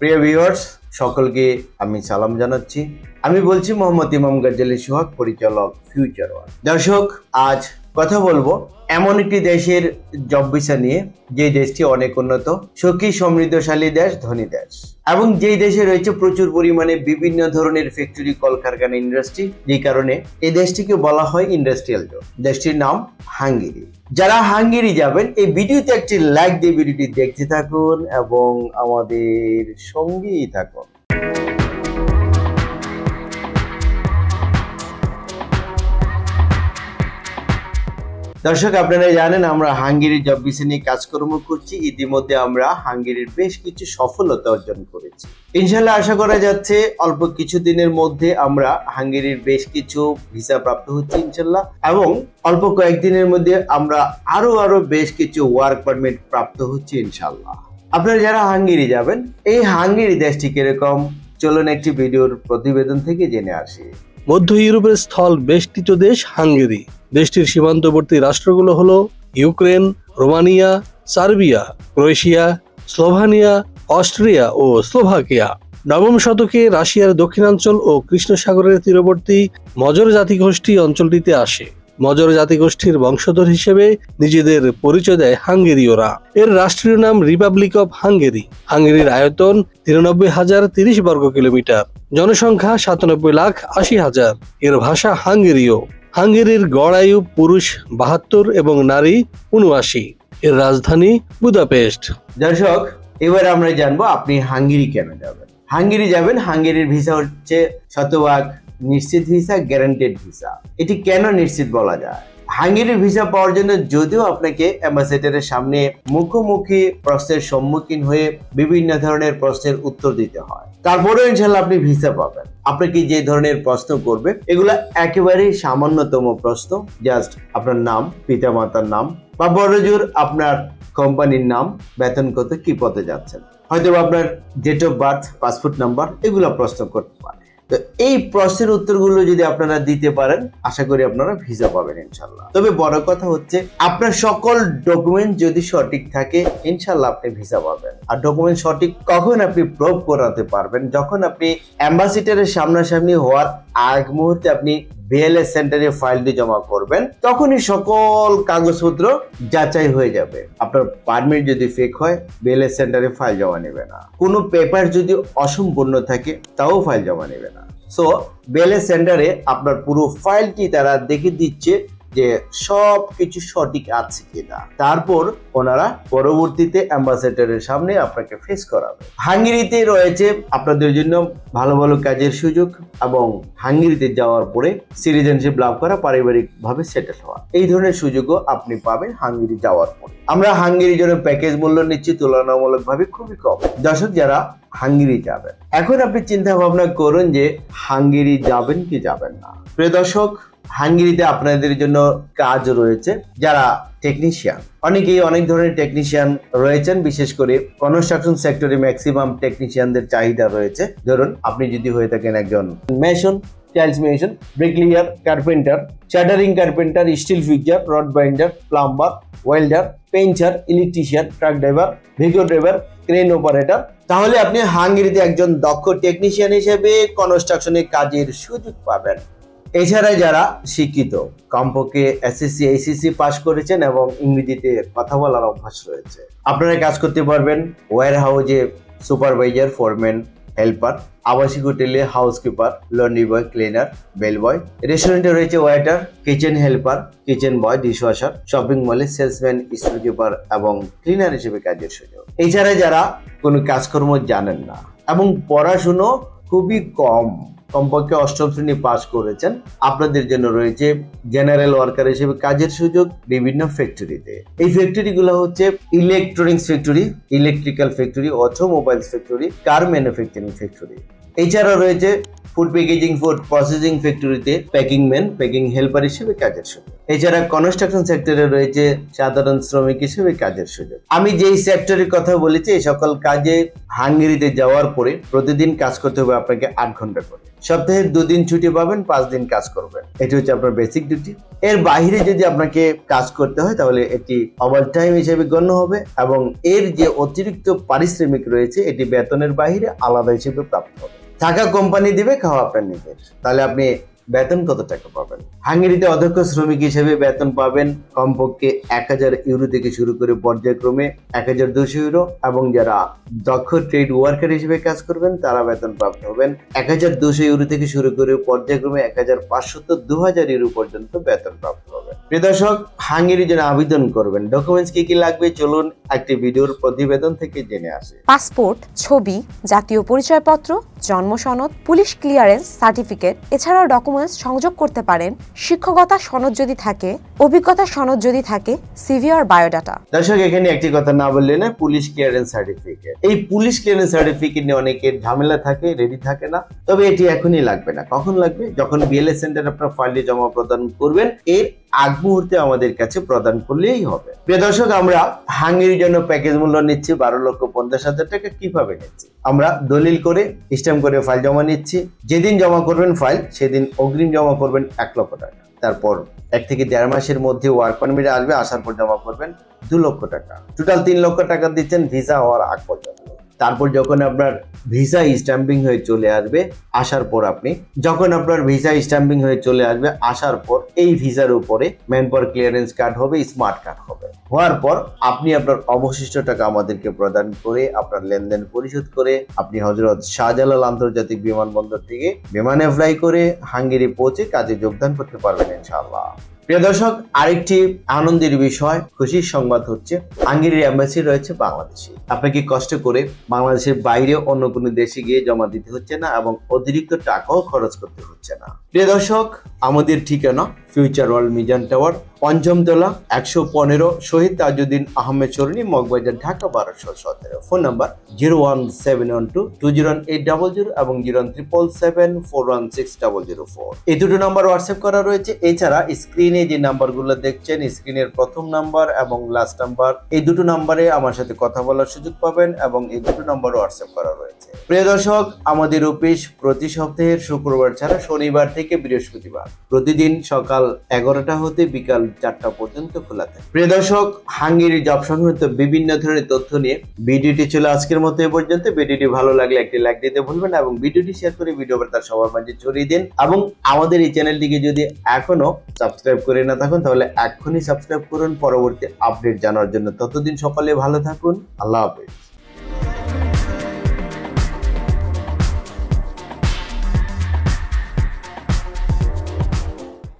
প্রিয় ভিউয়ার্স সকলকে আমি সালাম জানাচ্ছি। আমি বলছি মোহাম্মদ ইমাম গাজ্জালি সোহাগ, পরিচালক ফিউচার ওয়ার্ল্ড। দর্শক, আজ কথা বলবো এমন একটি দেশের জব ভিসা নিয়ে যে দেশটি অনেক উন্নত, সুখী, সমৃদ্ধশালী দেশ, ধনী দেশ, এবং যেই দেশে রয়েছে প্রচুর পরিমাণে বিভিন্ন ধরনের ফ্যাক্টরি, কলকারখানা, ইন্ডাস্ট্রি, যে কারণে এই দেশটিকে বলা হয় ইন্ডাস্ট্রিয়াল জোন। দেশটির নাম হাঙ্গেরি। যারা হাঙ্গেরি যাবেন, এই ভিডিওতে একটি লাইক দিয়ে ভিডিওটি দেখতে থাকুন এবং আমাদের সঙ্গেই থাকুন। দর্শক, আপনারা জানেন আমরা হাঙ্গেরির জব ভিসা নিয়ে কাজকর্ম করছি। ইতিমধ্যে আমরা হাঙ্গেরির বেশ কিছু সফলতা অর্জন করেছি। ইনশাল্লাহ আশা করা যাচ্ছে অল্প কিছুদিনের মধ্যে আমরা হাঙ্গেরির বেশ কিছু ভিসা প্রাপ্ত হচ্ছে ইনশাল্লাহ, এবং অল্প কয়েকদিনের মধ্যে আমরা আরো বেশ কিছু ওয়ার্ক পারমিট প্রাপ্ত হচ্ছে ইনশাল্লাহ। আপনারা যারা হাঙ্গেরি যাবেন, এই হাঙ্গেরি দেশটি কিরকম, চলুন একটি ভিডিওর প্রতিবেদন থেকে জেনে আসি। মধ্য ইউরোপের স্থল বেষ্টিত দেশ হাঙ্গেরি। দেশটির সীমান্তবর্তী রাষ্ট্রগুলো হলো Ukraine, Romania, Serbia, Croatia, Slovenia, Austria ও স্লোভাকিয়া। নবম শতকে রাশিয়ার দক্ষিণাঞ্চল ও কৃষ্ণ সাগরের তীরবর্তী মজর জাতিগোষ্ঠী অঞ্চলটিতে আসে। মজর জাতিগোষ্ঠীর বংশধর হিসেবে নিজেদের পরিচয় দেয় হাঙ্গেরীয়রা। এর রাষ্ট্রীয় নাম রিপাবলিক অফ হাঙ্গেরি। হাঙ্গেরির আয়তন 93,030 বর্গ কিলোমিটার, জনসংখ্যা 97,80,000। এর ভাষা হাঙ্গেরীয়। হাঙ্গেরির গড় আয়ু পুরুষ 72 এবং নারী 79। এর রাজধানী বুদাপেস্ট। দর্শক, এবার আমরা জানবো আপনি হাঙ্গেরি কেন যাবেন। হাঙ্গেরি যাবেন, হাঙ্গেরির ভিসা হচ্ছে শতভাগ নিশ্চিত ভিসা, গ্যারান্টেড ভিসা। এটি কেন নিশ্চিত বলা যায়? হাঙ্গেরির ভিসা পাওয়ার জন্য যদিও আপনাকে অ্যাম্বাসেডারের সামনে মুখোমুখি প্রশ্নের সম্মুখীন হয়ে বিভিন্ন ধরনের প্রশ্নের উত্তর দিতে হয়, তারপরেও ইনশাল্লাহ আপনি ভিসা পাবেন। আপনাকে যে ধরনের প্রশ্ন করবে এগুলো একেবারেই সামান্যতম প্রশ্ন। জাস্ট আপনার নাম, পিতামাতার নাম, বা বড়জোর আপনার কোম্পানির নাম, বেতন কত, কি পদে যাচ্ছেন, হয়তো আপনার date of birth, passport number, এগুলো প্রশ্ন করতে পারে। তো এই প্রশ্নের উত্তরগুলো যদি আপনারা দিতে পারেন, আশা করি আপনারা ভিসা পাবেন ইনশাল্লাহ। তবে বড় কথা হচ্ছে আপনার সকল ডকুমেন্ট যদি সঠিক থাকে, ইনশাল্লাহ আপনি ভিসা পাবেন। আর ডকুমেন্ট সঠিক কখন আপনি প্রুভ করাতে পারবেন? যখন আপনি অ্যাম্বাসেডারের সামনাসামনি হওয়ার আগ মুহূর্তে আপনি বিএলএস সেন্টারে ফাইলটি জমা করবেন, তখনই সকল কাগজপত্র যাচাই হয়ে যাবে। আপনার পারমিট যদি ফেক হয়, বিএলএস সেন্টারে ফাইল জমা নেবে না। কোনো পেপার যদি অসম্পূর্ণ থাকে, তাও ফাইল জমা নেবে না। সো বিএলএস সেন্টারে আপনার পুরো ফাইলটি তারা দেখে দিচ্ছে যে সব কিছু সঠিক আছে কিনা, তারপর ওনারা পরবর্তীতে অ্যাম্বাসেডারের সামনে আপনাকে ফেস করাবে। হাঙ্গেরিতে রয়েছে আপনাদের জন্য ভালো ভালো কাজের সুযোগ, এবং হাঙ্গেরিতে যাওয়ার পরে সিটিজেনশিপ লাভ করা, পারিবারিক ভাবে সেটেল হওয়া, এই ধরনের সুযোগও আপনি পাবেন হাঙ্গেরি যাওয়ার পরে। আমরা হাঙ্গেরির জন্য প্যাকেজ মূল্য নিচ্ছি তুলনামূলকভাবে খুবই কম। দর্শক, যারা হাঙ্গেরি যাবেন, এখন আপনি চিন্তা ভাবনা করুন যে হাঙ্গেরি যাবেন কি যাবেন না। প্রিয় দর্শক, হাঙ্গেরিতে আপনাদের জন্য কাজ রয়েছে। যারা টেকনিশিয়ান, অনেকেই অনেক ধরনের টেকনিশিয়ান রয়েছেন, বিশেষ করে কনস্ট্রাকশন সেক্টরে ম্যাক্সিমাম টেকনিশিয়ানদের চাহিদা রয়েছে। ধরুন আপনি যদি হয়ে থাকেন একজন mason, tiles mason, bricklayer, carpenter, shuttering carpenter, still fixer, rod binder, plumber, welder, painter, electrician, truck driver, vehicle driver, crane operator, তাহলে আপনি হাঙ্গেরিতে একজন দক্ষ টেকনিশিয়ান হিসেবে কনস্ট্রাকশনের কাজের সুযোগ পাবেন। এছাড়া যারা শিক্ষিত, কমপক্ষে এসএসসি, এইচএসসি পাস করেছেন এবং ইংরেজিতে কথা বলার অভ্যাস রয়েছে, আপনারা কাজ করতে পারবেন ওয়্যার হাউসে সুপারভাইজার, ফোরম্যান, হেল্পার, আবাসিক হোটেলে housekeeper, laundry boy, cleaner, bell boy, রেস্টুরেন্টে রয়েছে waiter, kitchen helper, kitchen boy, dishwasher, shopping মলে সেলসম্যান, স্টোর কিপার এবং ক্লিনার হিসেবে কাজের সুযোগ। এছাড়া যারা কোনো কাজকর্ম জানেন না এবং পড়াশুনো খুবই কম, কমপক্ষে অষ্টম শ্রেণী পাস করেছেন, আপনাদের জন্য রয়েছে জেনারেল ওয়ার্কার হিসেবে কাজের সুযোগ বিভিন্ন ফ্যাক্টরিতে। এই ফ্যাক্টরিগুলো হচ্ছে electronics factory, electrical factory, automobiles factory, কার ম্যানুফ্যাকচারিং ফ্যাক্টরি। এছাড়া রয়েছে ফুড প্যাকেজিং, ফুড প্রসেসিং ফ্যাক্টরিতে প্যাকিং ম্যান, প্যাকিং হেল্পার হিসেবে কাজের সুযোগ। এছাড়া কনস্ট্রাকশন সেক্টরে রয়েছে সাধারণ শ্রমিক হিসেবে কাজের সুযোগ। আমি যেই সেক্টরের কথা বলেছি এই সকল কাজে হাঙ্গেরিতে যাওয়ার পরে প্রতিদিন কাজ করতে হবে আপনাকে 8 ঘন্টা করে। সপ্তাহে 2 দিন ছুটি পাবেন, 5 দিন কাজ করবেন। এটি হচ্ছে আপনার বেসিক ডিউটি। এর বাইরে যদি আপনাকে কাজ করতে হয় তাহলে এটি ওভারটাইম হিসেবে গণ্য হবে এবং এর যে অতিরিক্ত পারিশ্রমিক রয়েছে এটি বেতনের বাইরে আলাদা হিসেবে প্রাপ্ত হবে। থাকা কোম্পানি দিবে, খাওয়া আপনার নিজের। তাহলে আপনি বেতন কত টাকা পাবেন? হাঙ্গেরিতে অদক্ষ শ্রমিক হিসেবে বেতন পাবেন কমপক্ষে 1000 ইউরো থেকে শুরু করে পর্যায়ক্রমে 1200 ইউরো, এবং যারা দক্ষ ট্রেড ওয়ার্কার হিসেবে কাজ করবেন তারা বেতন প্রাপ্ত হবেন 1200 ইউরো থেকে শুরু করে পর্যায়ক্রমে 1500 তো 2000 ইউরো পর্যন্ত বেতন প্রাপ্ত হবে। প্রিয় দর্শক, হাঙ্গেরির জন্য আবেদন করবেন, ডকুমেন্টস কি কি লাগবে চলুন একটি ভিডিওর প্রতিবেদন থেকে জেনে আসি। পাসপোর্ট, ছবি, জাতীয় পরিচয়পত্র, জন্ম সনদ, পুলিশ ক্লিয়ারেন্স সার্টিফিকেট, এছাড়াও ডকুমেন্টস সংযোগ করতে পারেন শিক্ষকতা সনদ যদি থাকে, অভিজ্ঞতা সনদ যদি থাকে, সিভি আর বায়োডাটা। দর্শক, এখানে একটি কথা না বললে না, পুলিশ ক্লিয়ারেন্স সার্টিফিকেট। এই পুলিশ ক্লিয়ারেন্স সার্টিফিকেট নিয়ে অনেকের ঝামেলা থাকে, রেডি থাকে না। তবে এটি এখনই লাগবে না। কখন লাগবে? যখন বিএলএস সেন্টার আপনার ফাইলে জমা প্রদান করবেন, এর আগ মুহূর্তে আমাদের কাছে প্রদান করলেই হবে। প্রিয় দর্শক, আমরা হাঙ্গেরির জন্য প্যাকেজ মূল্য নিচ্ছি 12,50,000 টাকা। কিভাবে নিচ্ছি? আমরা দলিল করে স্ট্যাম্প করে ফাইল জমা নিচ্ছি। যেদিন জমা করবেন ফাইল সেদিন অগ্রিম জমা করবেন 1 লক্ষ টাকা। তারপর 1 থেকে 1.5 মাসের মধ্যে ওয়ার্ক পারমিট আসবে, আসার পর জমা করবেন 2 লক্ষ টাকা। টোটাল 3 লক্ষ টাকা দিচ্ছেন ভিসা হওয়ার আগ পর্যন্ত। তারপর যখন আপনার ভিসা স্ট্যাম্পিং হয়ে চলে আসবে, আসার পর আসার পর এই ভিসার উপরে ম্যান পাওয়ার ক্লিয়ারেন্স কার্ড হবে, স্মার্ট কার্ড হবে। হওয়ার পর আপনি আপনার অবশিষ্ট টাকা আমাদেরকে প্রদান করে আপনার লেনদেন পরিশোধ করে আপনি হযরত শাহজালাল আন্তর্জাতিক বিমানবন্দর থেকে বিমানে ফ্লাই করে হাঙ্গেরি পৌঁছে কাজে যোগদান করতে পারবেন ইনশাআল্লাহ। প্রিয় দর্শক, আরেকটি আনন্দের বিষয়, খুশির সংবাদ হচ্ছে হাঙ্গেরির এম্বাসি রয়েছে বাংলাদেশে। আপনাকে কষ্ট করে বাংলাদেশের বাইরে অন্য কোনো দেশে গিয়ে জমা দিতে হচ্ছে না এবং অতিরিক্ত টাকাও খরচ করতে হচ্ছে না। প্রিয় দর্শক, আমাদের ঠিকানা ফিউচার ওয়ার্ল্ড মিজান টাওয়ার, 5ম তলা, 115, শহীদ তাজউদ্দিন আহমেদ সরণি, মগবাজার, ঢাকা 1217। ফোন নাম্বার 01712 এবং 03777416004। এই দুটো নাম্বার হোয়াটসঅ্যাপ করা রয়েছে। এছাড়া স্ক্রিনে যে নাম্বারগুলো দেখছেন, স্ক্রিনের প্রথম নাম্বার এবং লাস্ট নাম্বার, এই দুটো নাম্বারে আমার সাথে কথা বলার সুযোগ পাবেন এবং এই দুটো নাম্বার হোয়াটসঅ্যাপ করা রয়েছে। প্রিয় দর্শক, আমাদের অফিস প্রতি সপ্তাহের শুক্রবার ছাড়া শনিবার থেকে বৃহস্পতিবার প্রতিদিন সকাল 11টা হতে বিকাল 4টা পর্যন্ত খোলা থাকে। প্রিয় দর্শক, হাঙ্গেরি জব সংক্রান্ত বিভিন্ন ধরনের তথ্য নিয়ে ভিডিওটি ছিল আজকের মতো এ পর্যন্ত। ভিডিওটি ভালো লাগলে একটি লাইক দিতে ভুলবেন না এবং ভিডিওটি শেয়ার করে ভিডিও বার্তা সবার মাঝে ছড়িয়ে দিন। এবং আমাদের এই চ্যানেলটিকে যদি এখনো সাবস্ক্রাইব করে না থাকুন তাহলে এখনই সাবস্ক্রাইব করুন পরবর্তী আপডেট জানার জন্য। ততদিন সকলে ভালো থাকুন। আল্লাহ হাফেজ।